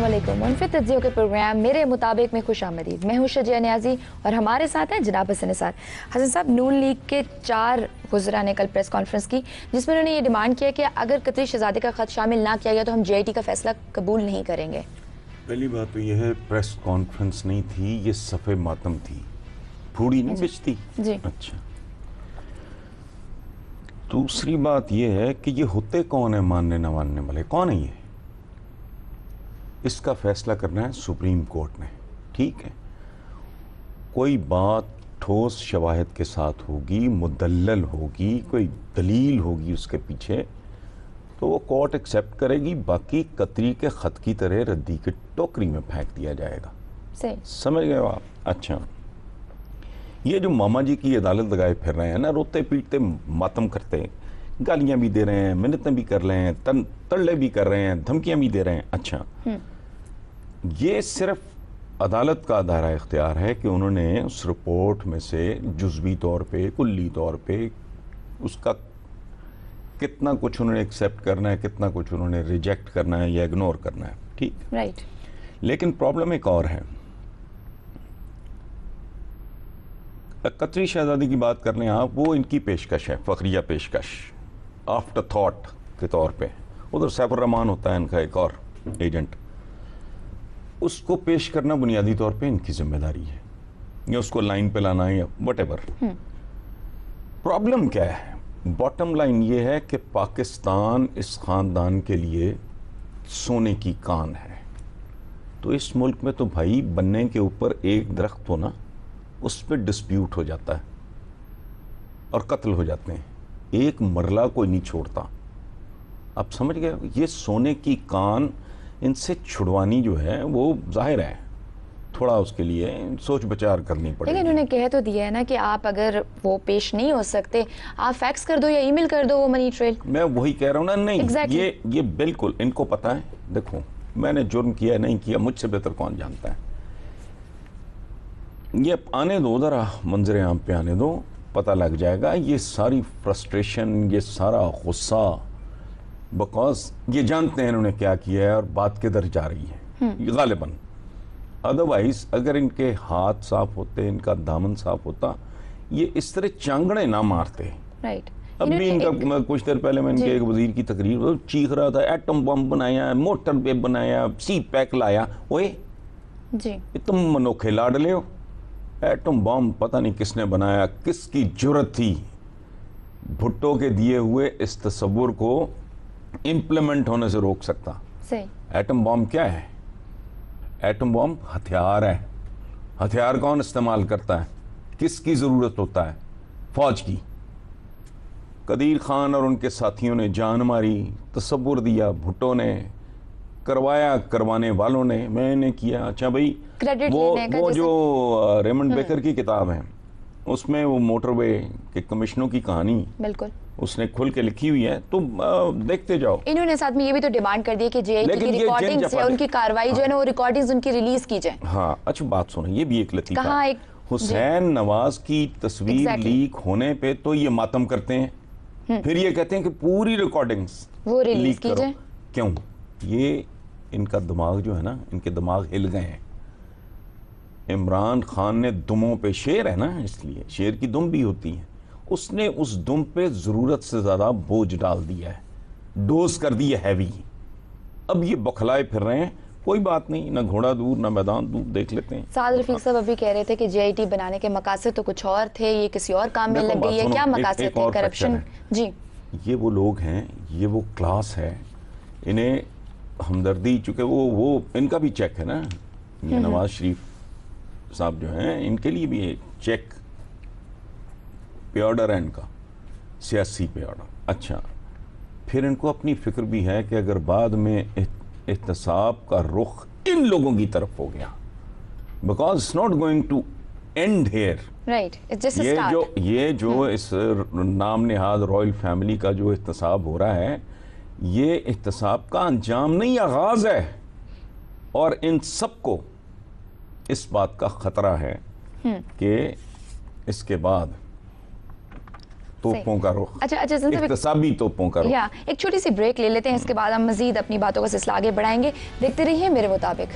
अस्सलामुअलैकुम। मुनफिद तज्ज़ियों के प्रोग्राम मेरे मुताबिक में खुश आमदीद। मैं हूँ शजिया नियाज़ी और हमारे साथ हैं जनाब हसन निसार। हसन साहब, नून लीग के 4 वज़रा ने कल प्रेस कॉन्फ्रेंस की जिसमें उन्होंने ये डिमांड किया कि अगर कतरी शहजादे का ख़त शामिल ना किया गया तो हम JIT का फैसला कबूल नहीं करेंगे। पहली बात तो यह है, प्रेस कॉन्फ्रेंस नहीं थी, ये सफ़े मातम थी, फूड़ी नहीं बिचती। जी। अच्छा, दूसरी बात यह है कि ये होते कौन है मानने न मानने वाले, कौन है ये? इसका फैसला करना है सुप्रीम कोर्ट ने, ठीक है। कोई बात ठोस शवाहिद के साथ होगी, मुदल्लल होगी, कोई दलील होगी उसके पीछे, तो वो कोर्ट एक्सेप्ट करेगी। बाकी कतरी के ख़त की तरह रद्दी की टोकरी में फेंक दिया जाएगा। सही समझ गए हो आप? अच्छा, ये जो मामा जी की अदालत लगाए फिर रहे हैं ना, रोते पीटते मातम करते, गालियां भी दे रहे हैं, मिन्नतें भी कर रहे हैं, तड़ले भी कर रहे हैं, धमकियां भी दे रहे हैं। अच्छा, ये सिर्फ अदालत का दायरा इख्तियार है कि उन्होंने उस रिपोर्ट में से जुज़वी तौर पे, कुल्ली तौर पे उसका कितना कुछ उन्होंने एक्सेप्ट करना है, कितना कुछ उन्होंने रिजेक्ट करना है या इग्नोर करना है, ठीक। राइट। लेकिन प्रॉब्लम एक और है। कतरी शहजादी की बात कर लें आप, वो इनकी पेशकश है, फ़खरिया पेशकश, आफ्टर थॉट के तौर पे। उधर सैफुर रहमान होता है इनका एक और एजेंट, उसको पेश करना बुनियादी तौर पे इनकी जिम्मेदारी है, या उसको लाइन पे लाना है या वटेवर। प्रॉब्लम क्या है? बॉटम लाइन ये है कि पाकिस्तान इस ख़ानदान के लिए सोने की कान है। तो इस मुल्क में तो भाई बनने के ऊपर एक दरख्त हो ना, उस पर डिस्प्यूट हो जाता है और कत्ल हो जाते हैं, एक मरला कोई नहीं छोड़ता। आप समझ गए? ये सोने की कान इनसे छुड़वानी जो है वो जाहिर है थोड़ा उसके लिए सोच विचार करनी पड़ेगी। लेकिन उन्होंने कह तो दिया है ना कि आप अगर वो पेश नहीं हो सकते, आप फैक्स कर दो या ईमेल कर दो वो मनी ट्रेल। मैं वही कह रहा हूँ ना। नहीं, exactly. ये बिल्कुल इनको पता है। देखो, मैंने जुर्म किया नहीं किया मुझसे बेहतर कौन जानता है। ये आने दो, ज़रा मंजर आम पे आने दो, पता लग जाएगा। ये सारी फ्रस्ट्रेशन, ये सारा गुस्सा, बिकॉज ये जानते हैं इन्होंने क्या किया है और बात किधर जा रही है गालिबन। अदरवाइज अगर इनके हाथ साफ होते, इनका दामन साफ होता, ये इस तरह चांगड़े ना मारते। राइट। अब भी इनका कुछ देर पहले मैं इनके एक वजीर की तकरीर चीख रहा था, एटम बम बनाया, मोटर पे बनाया, सी पैक लाया। ओए जी, तुम मनोखे लाडले हो। एटम बम पता नहीं किसने बनाया, किसकी जुर्रत थी भुट्टो के दिए हुए इस तस्वुर को इम्प्लीमेंट होने से रोक सकता। सही। एटम बम क्या है? एटम बम हथियार है। हथियार कौन इस्तेमाल करता है? किसकी ज़रूरत होता है? फौज की। कदीर खान और उनके साथियों ने जान मारी, तस्वुर दिया भुट्टो ने, करवाया करवाने वालों ने, मैंने किया। अच्छा भाई, वो जो रेमंड बेकर की किताब है उसमें वो मोटरवे के कमिश्नरों की कहानी बिल्कुल उसने खुल के लिखी हुई है, तो देखते जाओ। इन्होंने साथ में ये भी तो डिमांड कर दी है कि JIT की रिकॉर्डिंग्स है, उनकी कार्रवाई जो है ना, वो रिकॉर्डिंग्स उनकी रिलीज की जाए। हाँ, अच्छा बात सुनो, ये भी एक लतीफा। कहाँ एक हुसैन नवाज की तस्वीर लीक होने पे तो ये मातम करते हैं, फिर ये कहते हैं कि पूरी रिकॉर्डिंग्स वो रिलीज की जाए। क्यों? ये इनका दिमाग जो है ना, इनके दिमाग हिल गए हैं। इमरान खान ने दुमों पे, शेर है ना इसलिए शेर की दुम भी होती है, उसने उस दुम पे ज़रूरत से ज़्यादा बोझ डाल दिया है, डोज कर दी है हैवी। अब ये बौखलाए फिर रहे हैं। कोई बात नहीं, ना घोड़ा दूर ना मैदान दूर, देख लेते हैं। साद रफीक साहब अभी कह रहे थे कि JIT बनाने के मकासद तो कुछ और थे, ये किसी और काम में लग गई है। क्या मकासद थे? करप्शन? जी, ये वो लोग हैं, ये वो क्लास है, इन्हें हमदर्दी, चूँकि वो इनका भी चेक है ना, ये नवाज शरीफ साहब जो हैं, इनके लिए भी एक चेक पे ऑर्डर है इनका, सियासी पे ऑर्डर। अच्छा, फिर इनको अपनी फिक्र भी है कि अगर बाद में एहतसाब का रुख इन लोगों की तरफ हो गया, because it's not going to end here. Right, it's just a start. ये जो इस नाम नेहाद रॉयल फैमिली का जो एहतसाब हो रहा है, ये एहतसाब का अंजाम नहीं, आगाज है। और इन सबको इस बात का खतरा है कि इसके बाद तोपों का रुख, अच्छा हसन साहब, इक्तसाबी तोपों का रुख। या एक छोटी सी ब्रेक ले लेते हैं, इसके बाद हम मजीद अपनी बातों का सिलसिला आगे बढ़ाएंगे। देखते रहिए मेरे मुताबिक।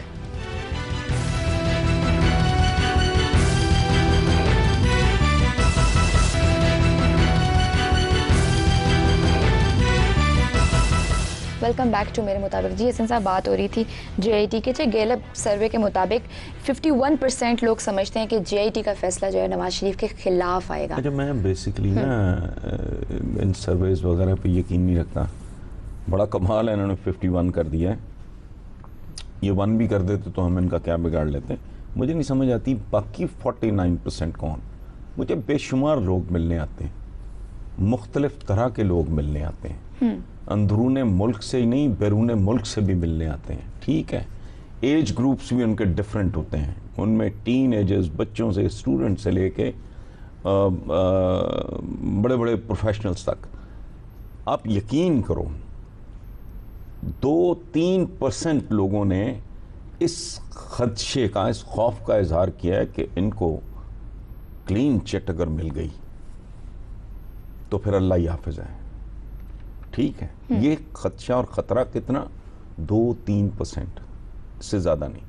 वेलकम बैक टू मेरे मुताबिक। जी हसन साहब, बात हो रही थी JIT के। गैलप सर्वे के मुताबिक 51% लोग समझते हैं कि JIT का फैसला जो है नवाज शरीफ के खिलाफ आएगा। अच्छा, मैं बेसिकली ना इन सर्वेज वगैरह पे यकीन नहीं रखता। बड़ा कमाल है, इन्होंने 51 कर दिया है। ये 1 भी कर देते तो हम इनका क्या बिगाड़ लेते। मुझे नहीं समझ आती बाकी 49% कौन। मुझे बेशुमार लोग मिलने आते हैं, मुख्तलिफ तरह के लोग मिलने आते हैं, अंदरूने मुल्क से ही नहीं बैरूने मुल्क से भी मिलने आते हैं। ठीक है, एज ग्रुप्स भी उनके डिफरेंट होते हैं, उनमें टीन एजर्स, बच्चों से, स्टूडेंट से लेके बड़े बड़े प्रोफेशनल्स तक। आप यकीन करो 2-3% लोगों ने इस खदशे का, इस खौफ का इजहार किया है कि इनको क्लीन चिट अगर मिल गई तो फिर अल्लाह ही हाफिज है। ठीक है, ये खदशा और ख़तरा कितना, 2-3%, से ज़्यादा नहीं।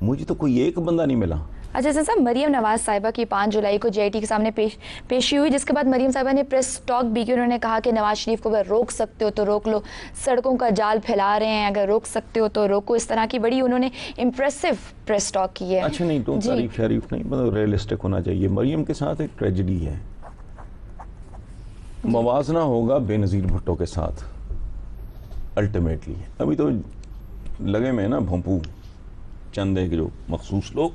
मुझे तो कोई एक बंदा नहीं मिला। अच्छा हसन साहब, मरीम नवाज साहिबा की 5 जुलाई को JIT के सामने पेशी हुई, जिसके बाद मरीम साहिबा ने प्रेस टॉक भी की। उन्होंने कहा कि नवाज शरीफ को अगर रोक सकते हो तो रोक लो, सड़कों का जाल फैला रहे हैं, अगर रोक सकते हो तो रोको। इस तरह की बड़ी उन्होंने इम्प्रेसिव प्रेस टॉक की है। अच्छा, नहीं तो तारीफ शरीफ नहीं, मतलब रियलिस्टिक होना चाहिए। मरीम के साथ एक ट्रेजिडी है, मवाजना होगा बेनज़ीर भुट्टो के साथ अल्टीमेटली। अभी तो लगे में ना भोंपू चंदे के जो मखसूस लोग।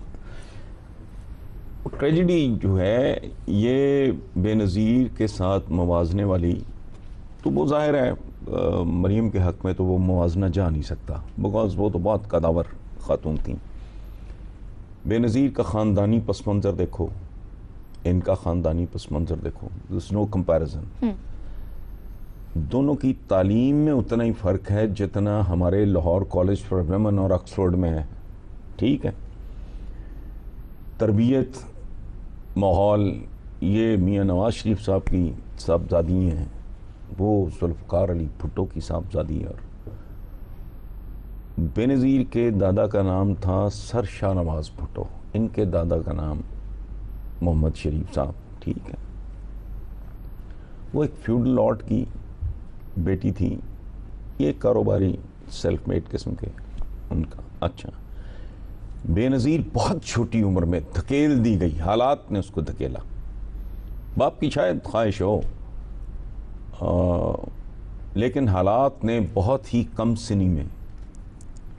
ट्रेजिडी जो है ये बेनज़ीर के साथ मवाजने वाली, तो वो ज़ाहिर है मरीम के हक़ में तो वो मवाजना जा नहीं सकता, बिकॉज वो तो बहुत कदावर खातून थी। बेनज़ीर का ख़ानदानी पस मंज़र देखो, इनका ख़ानदानी पस मंज़र देखो, दिस नो कंपैरिजन। दोनों की तालीम में उतना ही फ़र्क है जितना हमारे लाहौर कॉलेज फॉर वुमेन और ऑक्सफोर्ड में है। ठीक है, तरबियत, माहौल, ये मियाँ नवाज शरीफ साहब की साहबजादी हैं, वो जुल्फ़कार अली भुट्टो की साहबजादी है। और बेनज़ीर के दादा का नाम था सर शाह नवाज भुट्टो, इनके दादा का नाम मोहम्मद शरीफ साहब। ठीक है, वो एक फ्यूडल लॉर्ड की बेटी थी, ये कारोबारी सेल्फ मेड किस्म के उनका। अच्छा, बेनज़ीर बहुत छोटी उम्र में धकेल दी गई, हालात ने उसको धकेला। बाप की शायद ख्वाहिश हो, लेकिन हालात ने बहुत ही कम सिनी में,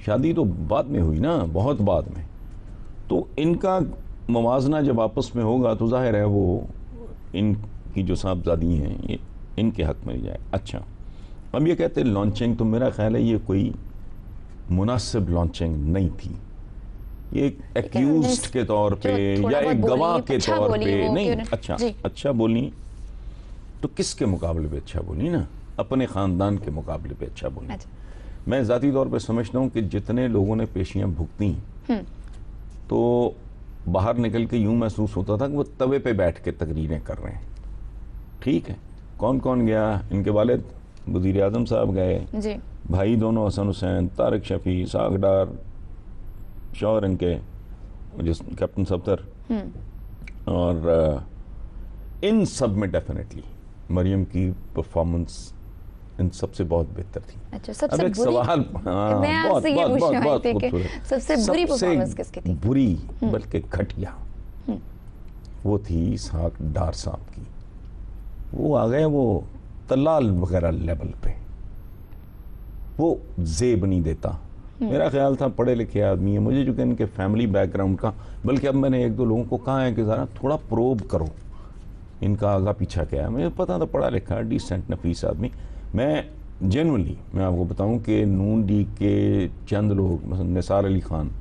शादी तो बाद में हुई ना, बहुत बाद में, तो इनका मवाजना जब आपस में होगा तो जाहिर है वो इनकी जो साहबजादी हैं ये इनके हक़ में जाए। अच्छा, अब ये कहते हैं लॉन्चिंग, तो मेरा ख्याल है ये कोई मुनासिब लॉन्चिंग नहीं थी। ये एक एक्यूज्ड के तौर पे या एक गवाह के तौर पे नहीं। अच्छा बोली तो किसके मुकाबले पे अच्छा बोली ना, अपने ख़ानदान के मुकाबले पे अच्छा बोली। मैं ज़ाती तौर पे समझता हूँ कि जितने लोगों ने पेशियाँ भुगती तो बाहर निकल के यूँ महसूस होता था कि वो तवे पे बैठ के तकरीरें कर रहे हैं। ठीक है, कौन कौन गया, इनके वालिद वज़ीर आज़म साहब गए जी, भाई दोनों हसन हुसैन, तारिक शफ़ी, सागडार, शौहर इनके जिस कैप्टन सफ्दर, और इन सब में डेफिनेटली मरियम की परफॉर्मेंस इन सबसे बहुत बेहतर थी। अच्छा, सबसे अब एक सवाल, बहुत सबसे बुरी परफॉर्मेंस किसकी थी? बुरी बल्कि घटिया वो थी इसहाक डार साहब की। वो आ गए वो तलाल वगैरह लेवल पे, वो जेब नहीं देता। मेरा ख्याल था पढ़े लिखे आदमी है, मुझे चूँकि इनके फैमिली बैकग्राउंड का, बल्कि अब मैंने एक दो लोगों को कहा है कि ज़रा थोड़ा प्रोब करो इनका आगा पीछा क्या है। मुझे पता था पढ़ा लिखा डिसेंट नफीस आदमी। मैं जेनुअनली मैं आपको बताऊं कि नून लीग के चंद लोग, मतलब निसार अली खान,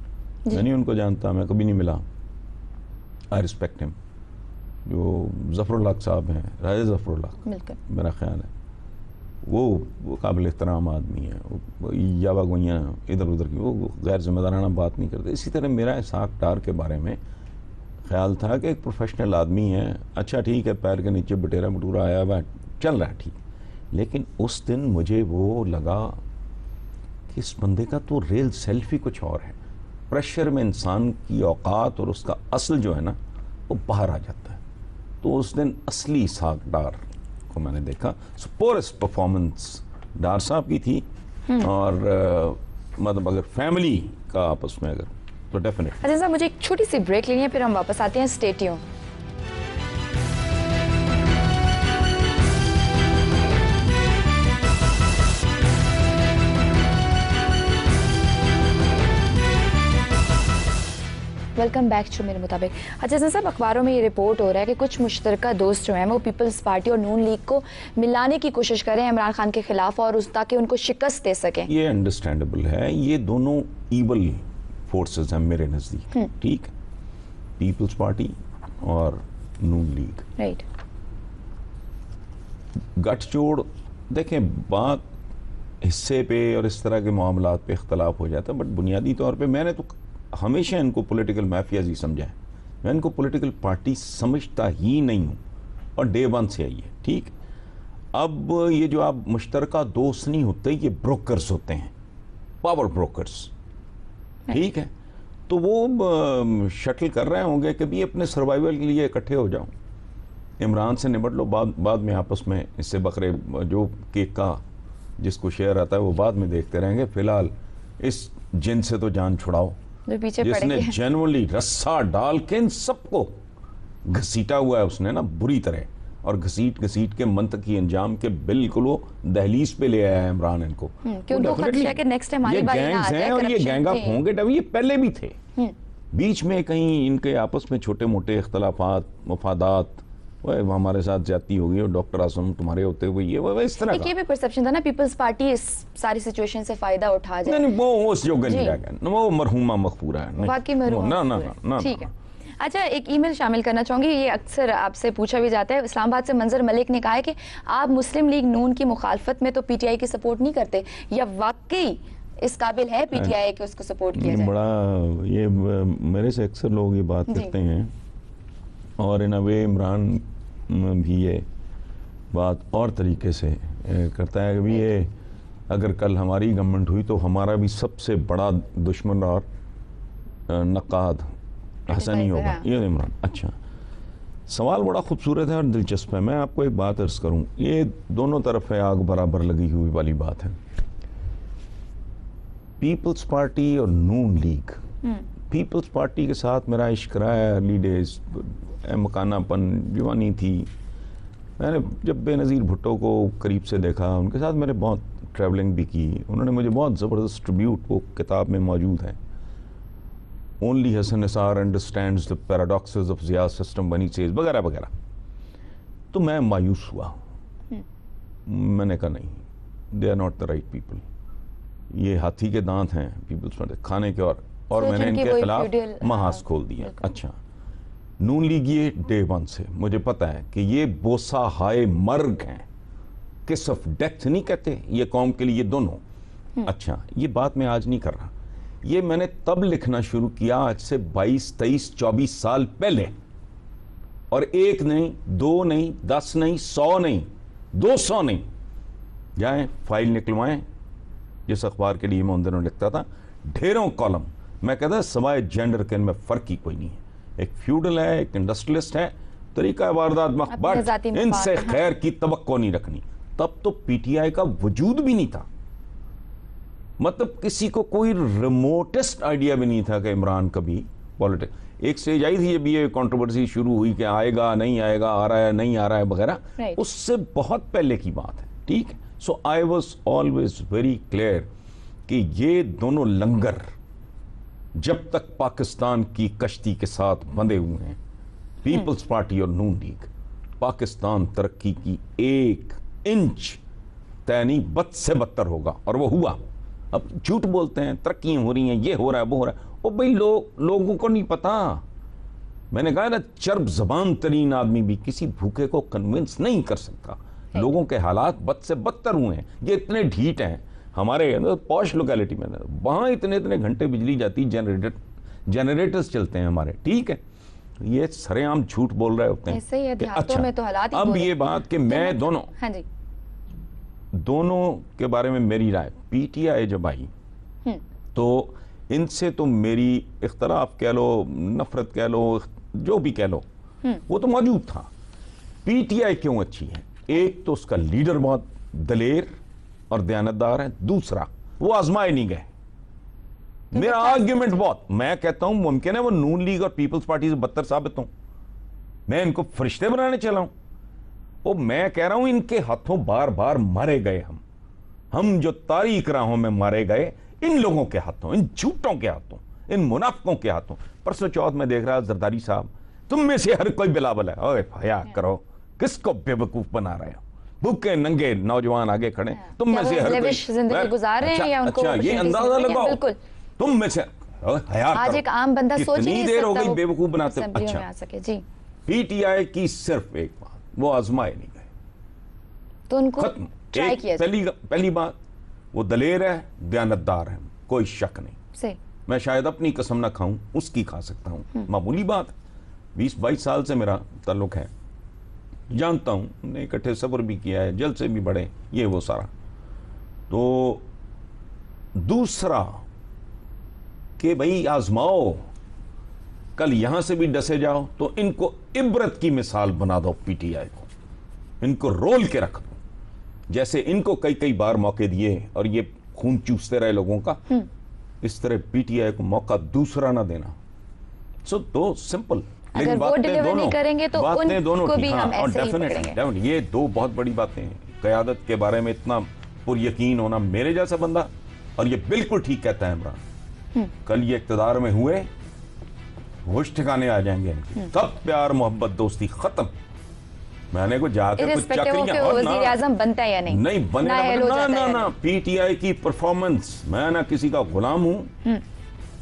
मैं नहीं उनको जानता, मैं कभी नहीं मिला, आई रिस्पेक्ट हिम। जो ज़फ़रुल्लाह साहब हैं, राजा ज़फ़रुल्लाह, मेरा ख्याल है वो काबिल एहतराम आदमी है, वो यावा गोइयाँ इधर उधर की वो गैर जिम्मेदाराना बात नहीं करते। इसी तरह मेरा इसहाक डार के बारे में ख्याल था कि एक प्रोफेशनल आदमी है, अच्छा ठीक है, पैर के नीचे बटेरा बटूरा आया हुआ चल रहा है ठीक, लेकिन उस दिन मुझे वो लगा कि इस बंदे का तो रियल सेल्फ ही कुछ और है। प्रेशर में इंसान की औकात और उसका असल जो है ना वो बाहर आ जाता है। तो उस दिन असली साग डार को मैंने देखा। पोरेस्ट परफॉर्मेंस डार साहब की थी, और मतलब अगर फैमिली का आपस में अगर तो डेफिनेट। अच्छा साहब, मुझे एक छोटी सी ब्रेक लेनी है, फिर हम वापस आते हैं। Stay tuned. Welcome back to मेरे मुताबिक। अच्छा साहब, अखबारों में ये रिपोर्ट हो रहा है कि कुछ मुश्तरका दोस्त जो हैं वो पीपल्स पार्टी और नून लीग को मिलाने की कोशिश कर रहे हैं इमरान खान के खिलाफ, और ताकि उनको शिकस्त दे सकें। ये अंडरस्टैंडेबल है, ये दोनों ईवल फोर्सेस हैं मेरे नज़दीक, ठीक। पीपल्स पार्टी और नून लीग, राइट। गठजोड़, देखें बात हिस्से पे और इस तरह के मामलात पे इख्तलाफ हो जाता है, बट बुनियादी तौर पे मैंने तो हमेशा इनको पॉलिटिकल माफियाज ही समझा है। मैं इनको पॉलिटिकल पार्टी समझता ही नहीं हूँ, और डे वन से आई है, ठीक। अब ये जो आप मुश्तरका दोस्त नहीं होते, ये ब्रोकर्स होते हैं, पावर ब्रोकर्स, ठीक है। तो वो शटल कर रहे होंगे कि भी अपने सर्वाइवल के लिए इकट्ठे हो जाओ, इमरान से निपट लो, बाद में आपस में इससे बकरे जो केक का जिसको शेयर आता है वो बाद में देखते रहेंगे, फिलहाल इस जिन से तो जान छुड़ाओ जो पीछे जिसने जेन्युइनली रस्सा डाल के इन सबको घसीटा हुआ है उसने ना बुरी तरह, और घसीट के मंतकी अंजाम के बिल्कुल वो दहलीज पे ले आया है इमरान इनको। कि उनको खदशा है कि नेक्स्ट टाइम हमारी बारी ना आ जाए, और ये गैंग अप होंगे, ये पहले भी थे। बीच में कहीं इनके आपस में छोटे मोटे इख्तलाफात, मफादात, वो हमारे साथ जाती होगी और डॉक्टर आसम तुम्हारे होते हुए ये वो इस तरह का। ये भी परसेप्शन था ना पीपल्स पार्टी इस सारी सिचुएशन से फायदा उठा जाए। नहीं, वो उस जोगा नहीं रह गया, वो मरहूमा मखफूरा है, वाकई मरहूमा ना। ठीक है। अच्छा, एक ईमेल शामिल करना चाहूंगी, ये अक्सर आपसे पूछा भी जाता है। इस्लामाबाद से मंजर मलिक ने कहा है कि आप मुस्लिम लीग नून की मुखालफत में तो पीटीआई की सपोर्ट नहीं करते, या वाकई इस काबिल है पीटीआई कि उसको सपोर्ट किया जाए? बड़ा ये मेरे से अक्सर लोग ये बात करते हैं, और इन अ वे इमरान भी ये बात और तरीके से करता है कि भी ये अगर कल हमारी गवर्नमेंट हुई तो हमारा भी सबसे बड़ा दुश्मन और नकाद हसनी होगा, ये इमरान। अच्छा, सवाल बड़ा खूबसूरत है और दिलचस्प है। मैं आपको एक बात अर्ज करूं, ये दोनों तरफ है आग बराबर लगी हुई वाली बात है। पीपल्स पार्टी और नून लीग, पीपल्स पार्टी के साथ मेरा इश्क रहा है अर्ली डेज, मकानापन, जवानी थी। मैंने जब बेनज़ीर भुट्टो को करीब से देखा, उनके साथ मैंने बहुत ट्रैवलिंग भी की, उन्होंने मुझे बहुत ज़बरदस्त ट्रिब्यूट, वो किताब में मौजूद है, only Hasan Nisar understands the paradoxes of Zia system when he says वगैरह वगैरह। तो मैं मायूस हुआ, मैंने कहा नहीं, they are not the right people, ये हाथी के दांत हैं पीपल्स पार्टी खाने के, और मैंने इनके खिलाफ महाज खोल दिया। अच्छा, नून लीग ये डे वन से मुझे पता है कि ये बोसा हाय मर्ग हैं, किस ऑफ डेथ नहीं कहते ये कौम के लिए दोनों। अच्छा, ये बात मैं आज नहीं कर रहा, ये मैंने तब लिखना शुरू किया आज से 22, 23, 24 साल पहले, और एक नहीं, दो नहीं, 10 नहीं, 100 नहीं, 200 नहीं, जाएं फाइल निकलवाएं, जिस अखबार के लिए मैं उन दिनों लिखता था, ढेरों कॉलम। मैं कहता सवाए जेंडर के इनमें फ़र्क ही कोई नहीं है, एक फ्यूडल है, एक इंडस्ट्रियलिस्ट है, तरीका वारदात मखबत, इनसे खैर की तवक्को नहीं रखनी। तब तो पीटीआई का वजूद भी नहीं था, मतलब किसी को कोई रिमोटेस्ट आइडिया भी नहीं था कि इमरान कभी पॉलिटिक्स। एक स्टेज आई थी जब ये कंट्रोवर्सी शुरू हुई कि आएगा नहीं आएगा, आ रहा है नहीं आ रहा है वगैरह, उससे बहुत पहले की बात है, ठीक है। So I was always very clear कि ये दोनों लंगर जब तक पाकिस्तान की कश्ती के साथ बंधे हुए हैं, पीपल्स पार्टी और नून लीग, पाकिस्तान तरक्की की 1 इंच तय नहीं, बद से बदतर होगा, और वो हुआ। अब झूठ बोलते हैं तरक्की हो रही हैं, ये हो रहा है वो हो रहा है, वो भाई लोगों को नहीं पता। मैंने कहा ना, चर्ब जबान तरीन आदमी भी किसी भूखे को कन्विंस नहीं कर सकता। लोगों के हालात बद से बदतर हुए हैं, ये इतने ढीठ हैं। हमारे पॉश लोकेलिटी में वहाँ इतने घंटे बिजली जाती, जनरेटर्स चलते हैं हमारे, ठीक है, ये सरेआम झूठ बोल रहे होते हैं। ऐसे ही है, कि देहातों में तो हालात ही अब बुरे। ये बात कि मैं दोनों हाँ जी। दोनों के बारे में मेरी राय, पीटीआई जब आई तो इनसे तो मेरी इख्तलाफ कह लो, नफरत कह लो, जो भी कह लो, वो तो मौजूद था। पीटीआई क्यों अच्छी है? एक तो उसका लीडर बहुत दलेर और दयानतदार है, दूसरा वो आजमाए नहीं गए। मेरा आर्ग्यूमेंट बहुत, मैं कहता हूं मुमकिन है वो नून लीग और पीपल्स पार्टी से बदतर साबित हों, मैं इनको फरिश्ते बनाने चला हूं। वो मैं कह रहा हूं इनके हाथों बार बार मारे गए हम जो तारीख राहों में मारे गए, इन लोगों के हाथों, इन झूठों के हाथों, इन मुनाफिकों के हाथों। परसों चौथ में देख रहा जरदारी साहब, तुम में से हर कोई बिलावल है, ओए हया करो, किसको बेवकूफ बना रहे हो? भूखे नंगे नौजवान आगे खड़े, तुम में से हर कोई जिंदगी गुजार रहे हैं या उनको ये अंदाजा लगाओ, बिल्कुल तुम में से हया आज करो। एक आम बंदा सोच ही कितनी नहीं देर हो सकता गई वो बेवकूफ बनाते। असेंबलियों में आ सके। जी, पीटीआई की सिर्फ एक बात, वो आजमाए नहीं गए, तो उनको खत्म। ट्राई किया जाए। पहली बात, वो दलेर है, दयानतदार है, कोई शक नहीं। सही। मैं शायद अपनी कसम ना खाऊं, उसकी खा सकता हूं, मामूली बात। 20-22 साल से मेरा ताल्लुक है, जानता हूं, हमने इकट्ठे सफर भी किया है, जल से भी बड़े, ये वो सारा। तो दूसरा कि भाई आजमाओ, कल यहां से भी डसे जाओ तो इनको इबरत की मिसाल बना दो, पीटीआई को इनको रोल के रख दो। जैसे इनको कई कई बार मौके दिए और ये खून चूसते रहे लोगों का, इस तरह पीटीआई को मौका दूसरा ना देना। सो दो सिंपल, अगर वो डिलीवर नहीं करेंगे तो उनको भी हम ऐसे ही पकड़ेंगे। ये दो बहुत बड़ी बातें हैं। क़यादत के बारे में इतना पुरयकीन होना, मेरे जैसा बंदा, और ये बिल्कुल ठीक कहता है इमरान, कल ये इक़्तिदार में हुए, होश ठिकाने आ जाएंगे इनके, तब प्यार मोहब्बत दोस्ती खत्म। मैंने को जाकर कुछ वज़ीर आज़म बनता है या नहीं, नहीं बनेगा ना। पीटीआई की परफॉर्मेंस, मैं ना किसी का गुलाम हूं,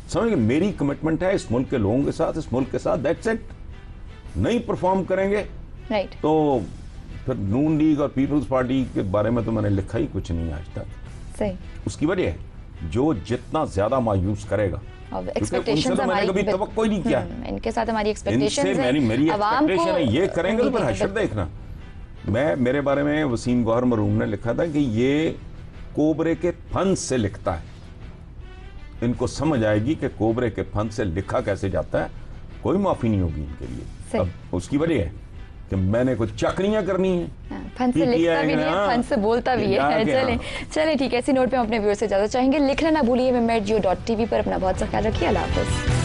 समझ गए? मेरी कमिटमेंट है इस मुल्क के लोगों के साथ, इस मुल्क के साथ, दैट्स इट। नहीं परफॉर्म करेंगे राइट, तो फिर नून लीग और पीपल्स पार्टी के बारे में तो मैंने लिखा ही कुछ नहीं आज तक। सही। उसकी वजह है जो जितना ज्यादा मायूस करेगा, एक्सपेक्टेशंस हमारी कभी तवक्को ही नहीं किया। इनके साथ हमारी एक्सपेक्टेशंस है, मेरी एक्सपेक्टेशन है ये करेंगे तो फिर हशर देखना। मेरे बारे में वसीम गौहर मरूम ने लिखा था कि ये कोबरे के फन से लिखता है, इनको समझ आएगी कि कोबरे के फन से लिखा कैसे जाता है, कोई माफी नहीं होगी इनके लिए। अब उसकी वजह है कि मैंने कुछ चाकरियां करनी है, फन से लिखता भी नहीं है, फन से बोलता भी है। चलें ठीक है, ऐसी नोट पे हम अपने व्यूअर्स से इजाजत चाहेंगे। लिखना ना भूलिए memergeo.tv पर। अपना बहुत सा ख्याल रखिए। अल्लाह हाफ़िज़।